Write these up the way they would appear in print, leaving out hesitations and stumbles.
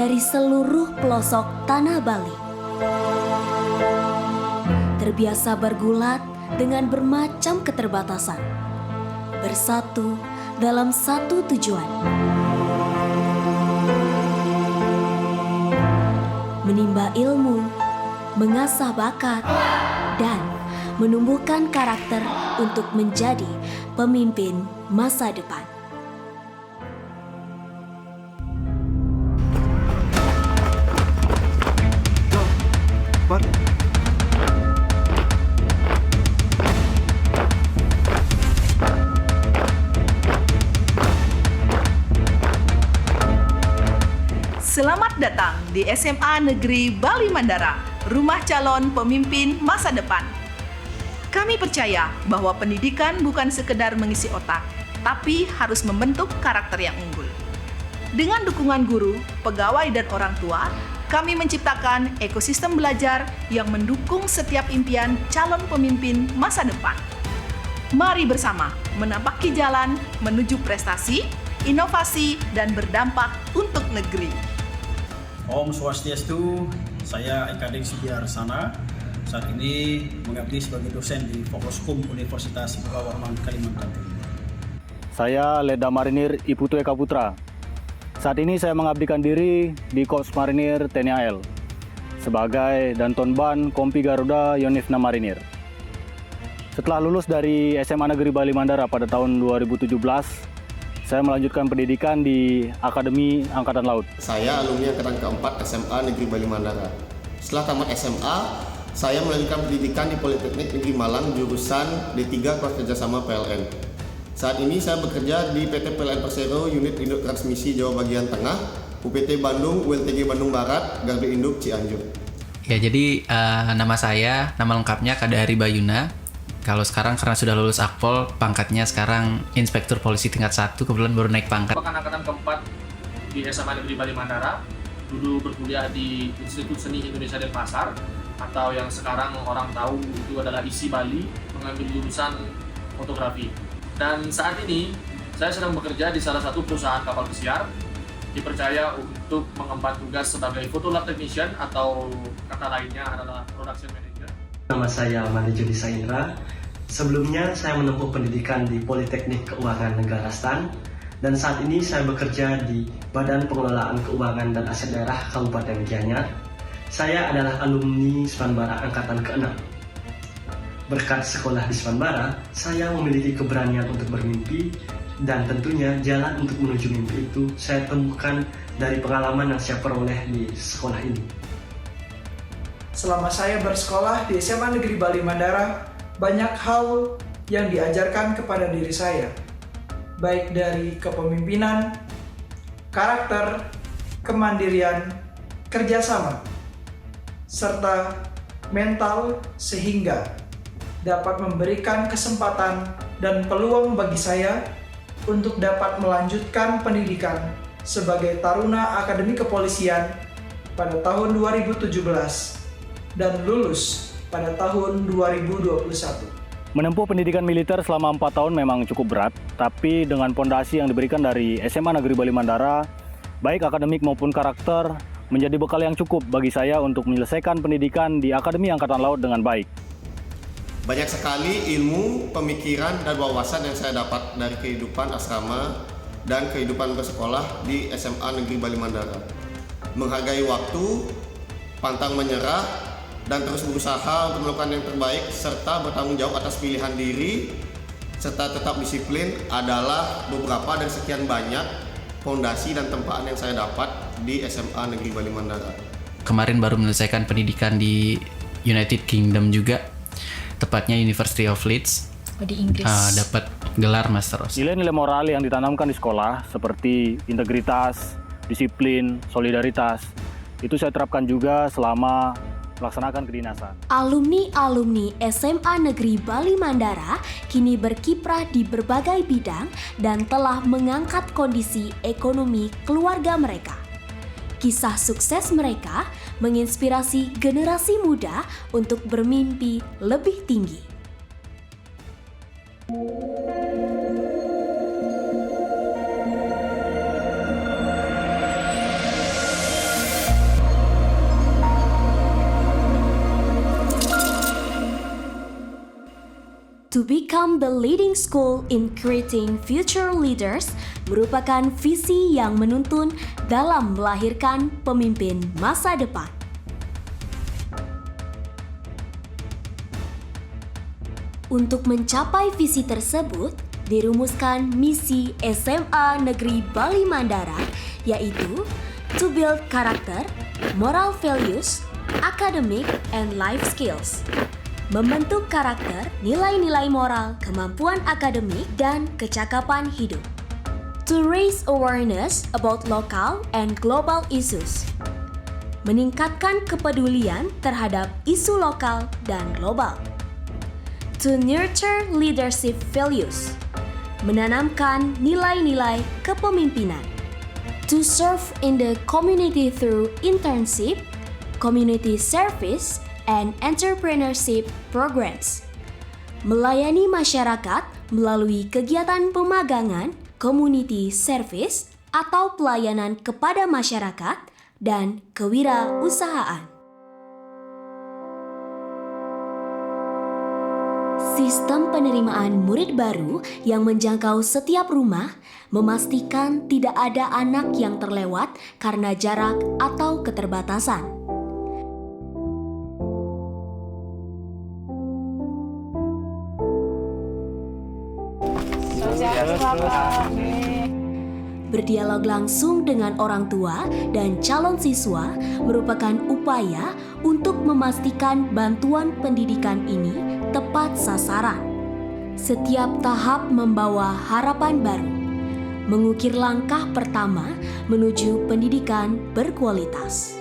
dari seluruh pelosok tanah Bali. Terbiasa bergulat dengan bermacam keterbatasan, bersatu dalam satu tujuan. Menimba ilmu, mengasah bakat, dan menumbuhkan karakter untuk menjadi pemimpin masa depan. Selamat datang di SMA Negeri Bali Mandara, rumah calon pemimpin masa depan. Kami percaya bahwa pendidikan bukan sekedar mengisi otak, tapi harus membentuk karakter yang unggul. Dengan dukungan guru, pegawai, dan orang tua, kami menciptakan ekosistem belajar yang mendukung setiap impian calon pemimpin masa depan. Mari bersama menapaki jalan menuju prestasi, inovasi, dan berdampak untuk negeri. Om Swastiastu, saya Eka Deng Sudiarsana. Saat ini mengabdi sebagai dosen di Fokuskum Universitas Bukit Warman, Kalimantan Timur. Saya Leda Marinir Iputu Eka Putra. Saat ini saya mengabdikan diri di Korps Marinir TNI AL sebagai Danton Ban Kompi Garuda Yonifna Marinir. Setelah lulus dari SMA Negeri Bali Mandara pada tahun 2017, saya melanjutkan pendidikan di Akademi Angkatan Laut. Saya alumni angkatan keempat SMA Negeri Bali Mandara. Setelah tamat SMA, saya melanjutkan pendidikan di Politeknik Negeri Malang jurusan D3 Kelas Kerjasama PLN. Saat ini saya bekerja di PT PLN Persero Unit Induk Transmisi Jawa Bagian Tengah, UPT Bandung, ULTG Bandung Barat, Gardu Induk Cianjur. Ya, jadi nama saya, nama lengkapnya Kadari Bayuna. Kalau sekarang karena sudah lulus Akpol, pangkatnya sekarang Inspektur Polisi tingkat 1, kebetulan baru naik pangkat. Angkatan keempat di SMA Negeri Bali Mandara, dulu berkuliah di Institut Seni Indonesia Denpasar, atau yang sekarang orang tahu itu adalah ISI Bali, mengambil jurusan fotografi. Dan saat ini, saya sedang bekerja di salah satu perusahaan kapal pesiar, dipercaya untuk mengemban tugas sebagai photolab technician atau kata lainnya adalah production manager. Nama saya Manajer Disa Indra. Sebelumnya saya menempuh pendidikan di Politeknik Keuangan Negara STAN, dan saat ini saya bekerja di Badan Pengelolaan Keuangan dan Aset Daerah Kabupaten Gianyar. Saya adalah alumni Sepanbara Angkatan ke-6. Berkat sekolah di Sepanbara, saya memiliki keberanian untuk bermimpi, dan tentunya jalan untuk menuju mimpi itu saya temukan dari pengalaman yang saya peroleh di sekolah ini. Selama saya bersekolah di SMA Negeri Bali Mandara, banyak hal yang diajarkan kepada diri saya, baik dari kepemimpinan, karakter, kemandirian, kerjasama, serta mental, sehingga dapat memberikan kesempatan dan peluang bagi saya untuk dapat melanjutkan pendidikan sebagai Taruna Akademi Kepolisian pada tahun 2017 dan lulus pada tahun 2021. Menempuh pendidikan militer selama 4 tahun memang cukup berat, tapi dengan pondasi yang diberikan dari SMA Negeri Bali Mandara, baik akademik maupun karakter, menjadi bekal yang cukup bagi saya untuk menyelesaikan pendidikan di Akademi Angkatan Laut dengan baik. Banyak sekali ilmu, pemikiran, dan wawasan yang saya dapat dari kehidupan asrama dan kehidupan bersekolah di SMA Negeri Bali Mandara. Menghargai waktu, pantang menyerah, dan terus berusaha untuk melakukan yang terbaik serta bertanggung jawab atas pilihan diri serta tetap disiplin adalah beberapa dan sekian banyak fondasi dan tempaan yang saya dapat di SMA Negeri Bali Mandara. Kemarin baru menyelesaikan pendidikan di United Kingdom juga, tepatnya University of Leeds. Di Inggris. Dapat gelar Master of Science. Nilai-nilai moral yang ditanamkan di sekolah seperti integritas, disiplin, solidaritas, itu saya terapkan juga selama melaksanakan kedinasan. Alumni-alumni SMA Negeri Bali Mandara kini berkiprah di berbagai bidang dan telah mengangkat kondisi ekonomi keluarga mereka. Kisah sukses mereka menginspirasi generasi muda untuk bermimpi lebih tinggi. To become the leading school in creating future leaders merupakan visi yang menuntun dalam melahirkan pemimpin masa depan. Untuk mencapai visi tersebut, dirumuskan misi SMA Negeri Bali Mandara, yaitu to build character, moral values, academic, and life skills. Membentuk karakter, nilai-nilai moral, kemampuan akademik, dan kecakapan hidup. To raise awareness about local and global issues. Meningkatkan kepedulian terhadap isu lokal dan global. To nurture leadership values. Menanamkan nilai-nilai kepemimpinan. To serve in the community through internship, community service, and entrepreneurship programs. Melayani masyarakat melalui kegiatan pemagangan, community service, atau pelayanan kepada masyarakat, dan kewirausahaan. Sistem penerimaan murid baru yang menjangkau setiap rumah memastikan tidak ada anak yang terlewat karena jarak atau keterbatasan. Berdialog langsung dengan orang tua dan calon siswa merupakan upaya untuk memastikan bantuan pendidikan ini tepat sasaran. Setiap tahap membawa harapan baru, mengukir langkah pertama menuju pendidikan berkualitas.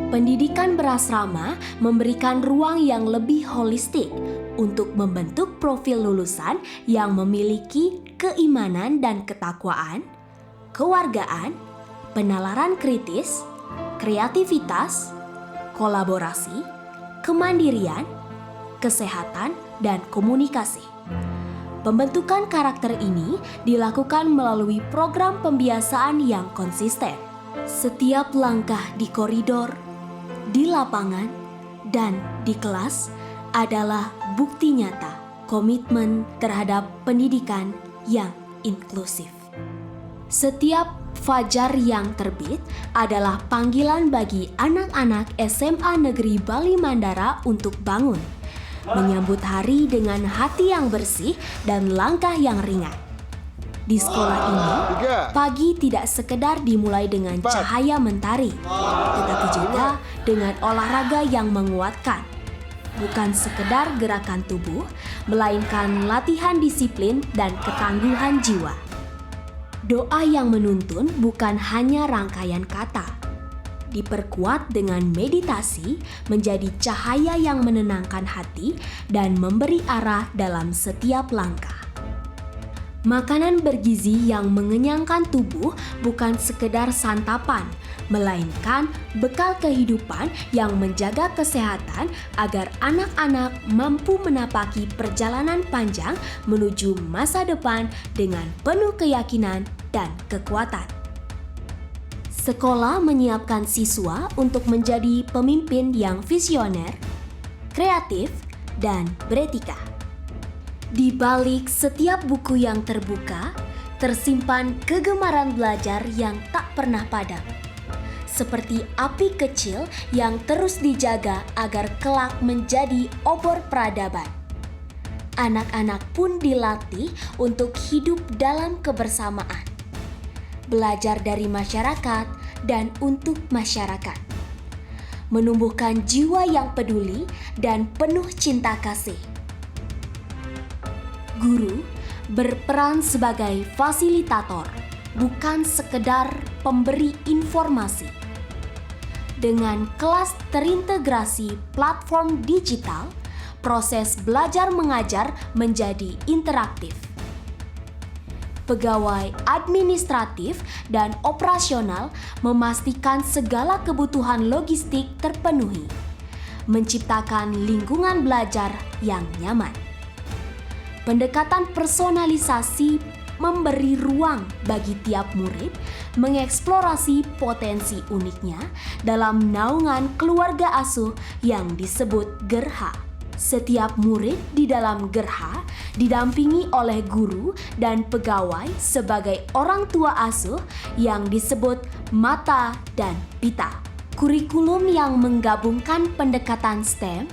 Pendidikan berasrama memberikan ruang yang lebih holistik untuk membentuk profil lulusan yang memiliki keimanan dan ketakwaan, kewargaan, penalaran kritis, kreativitas, kolaborasi, kemandirian, kesehatan, dan komunikasi. Pembentukan karakter ini dilakukan melalui program pembiasaan yang konsisten. Setiap langkah di koridor, di lapangan, dan di kelas adalah bukti nyata komitmen terhadap pendidikan yang inklusif. Setiap fajar yang terbit adalah panggilan bagi anak-anak SMA Negeri Bali Mandara untuk bangun, menyambut hari dengan hati yang bersih dan langkah yang ringan. Di sekolah ini, pagi tidak sekedar dimulai dengan cahaya mentari, tetapi juga dengan olahraga yang menguatkan. Bukan sekedar gerakan tubuh, melainkan latihan disiplin dan ketangguhan jiwa. Doa yang menuntun bukan hanya rangkaian kata, diperkuat dengan meditasi menjadi cahaya yang menenangkan hati dan memberi arah dalam setiap langkah. Makanan bergizi yang mengenyangkan tubuh bukan sekedar santapan, melainkan bekal kehidupan yang menjaga kesehatan agar anak-anak mampu menapaki perjalanan panjang menuju masa depan dengan penuh keyakinan dan kekuatan. Sekolah menyiapkan siswa untuk menjadi pemimpin yang visioner, kreatif, dan beretika. Di balik setiap buku yang terbuka, tersimpan kegemaran belajar yang tak pernah padam. Seperti api kecil yang terus dijaga agar kelak menjadi obor peradaban. Anak-anak pun dilatih untuk hidup dalam kebersamaan. Belajar dari masyarakat dan untuk masyarakat. Menumbuhkan jiwa yang peduli dan penuh cinta kasih. Guru berperan sebagai fasilitator, bukan sekedar pemberi informasi. Dengan kelas terintegrasi platform digital, proses belajar mengajar menjadi interaktif. Pegawai administratif dan operasional memastikan segala kebutuhan logistik terpenuhi, menciptakan lingkungan belajar yang nyaman. Pendekatan personalisasi memberi ruang bagi tiap murid mengeksplorasi potensi uniknya dalam naungan keluarga asuh yang disebut Gerha. Setiap murid di dalam gerha didampingi oleh guru dan pegawai sebagai orang tua asuh yang disebut mata dan pita. Kurikulum yang menggabungkan pendekatan STEM,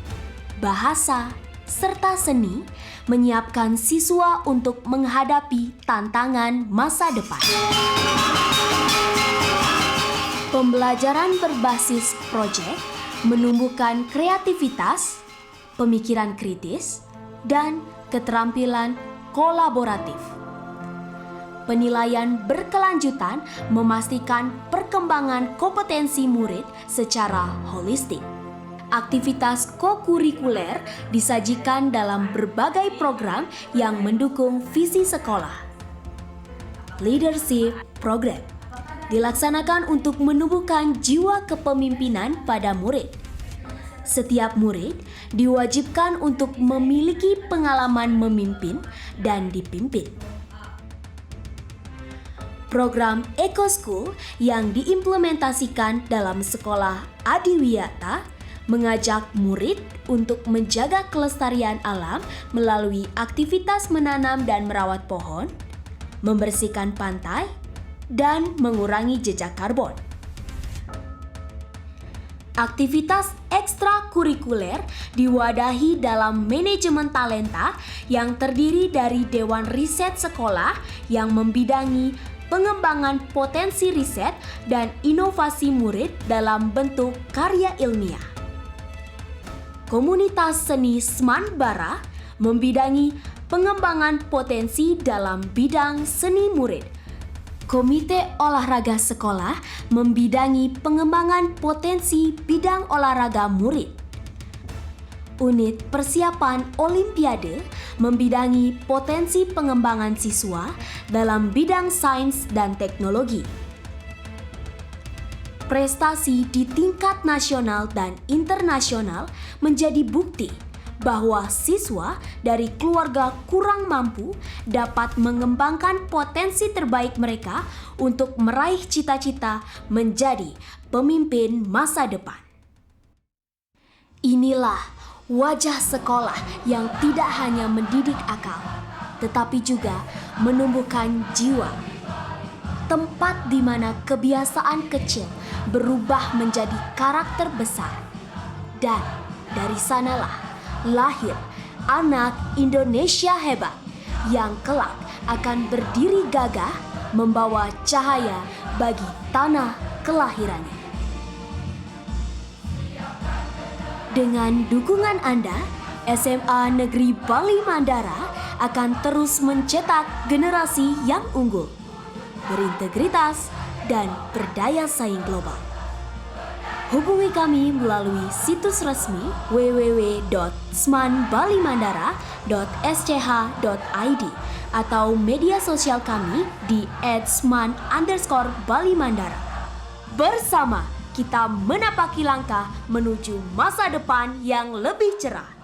bahasa, serta seni menyiapkan siswa untuk menghadapi tantangan masa depan. Pembelajaran berbasis proyek menumbuhkan kreativitas, pemikiran kritis, dan keterampilan kolaboratif. Penilaian berkelanjutan memastikan perkembangan kompetensi murid secara holistik. Aktivitas kokurikuler disajikan dalam berbagai program yang mendukung visi sekolah. Leadership Program dilaksanakan untuk menumbuhkan jiwa kepemimpinan pada murid. Setiap murid diwajibkan untuk memiliki pengalaman memimpin dan dipimpin. Program Eco School yang diimplementasikan dalam sekolah Adiwiyata mengajak murid untuk menjaga kelestarian alam melalui aktivitas menanam dan merawat pohon, membersihkan pantai, dan mengurangi jejak karbon. Aktivitas ekstrakurikuler diwadahi dalam manajemen talenta yang terdiri dari Dewan Riset Sekolah yang membidangi pengembangan potensi riset dan inovasi murid dalam bentuk karya ilmiah. Komunitas seni Smanbara membidangi pengembangan potensi dalam bidang seni murid. Komite Olahraga Sekolah membidangi pengembangan potensi bidang olahraga murid. Unit Persiapan Olimpiade membidangi potensi pengembangan siswa dalam bidang sains dan teknologi. Prestasi di tingkat nasional dan internasional menjadi bukti bahwa siswa dari keluarga kurang mampu dapat mengembangkan potensi terbaik mereka untuk meraih cita-cita menjadi pemimpin masa depan. Inilah wajah sekolah yang tidak hanya mendidik akal, tetapi juga menumbuhkan jiwa. Tempat di mana kebiasaan kecil berubah menjadi karakter besar. Dan dari sanalah lahir anak Indonesia hebat yang kelak akan berdiri gagah membawa cahaya bagi tanah kelahirannya. Dengan dukungan Anda, SMA Negeri Bali Mandara akan terus mencetak generasi yang unggul, berintegritas, dan berdaya saing global. Hubungi kami melalui situs resmi www.smanbalimandara.sch.id atau media sosial kami di @sman_balimandara. Bersama kita menapaki langkah menuju masa depan yang lebih cerah.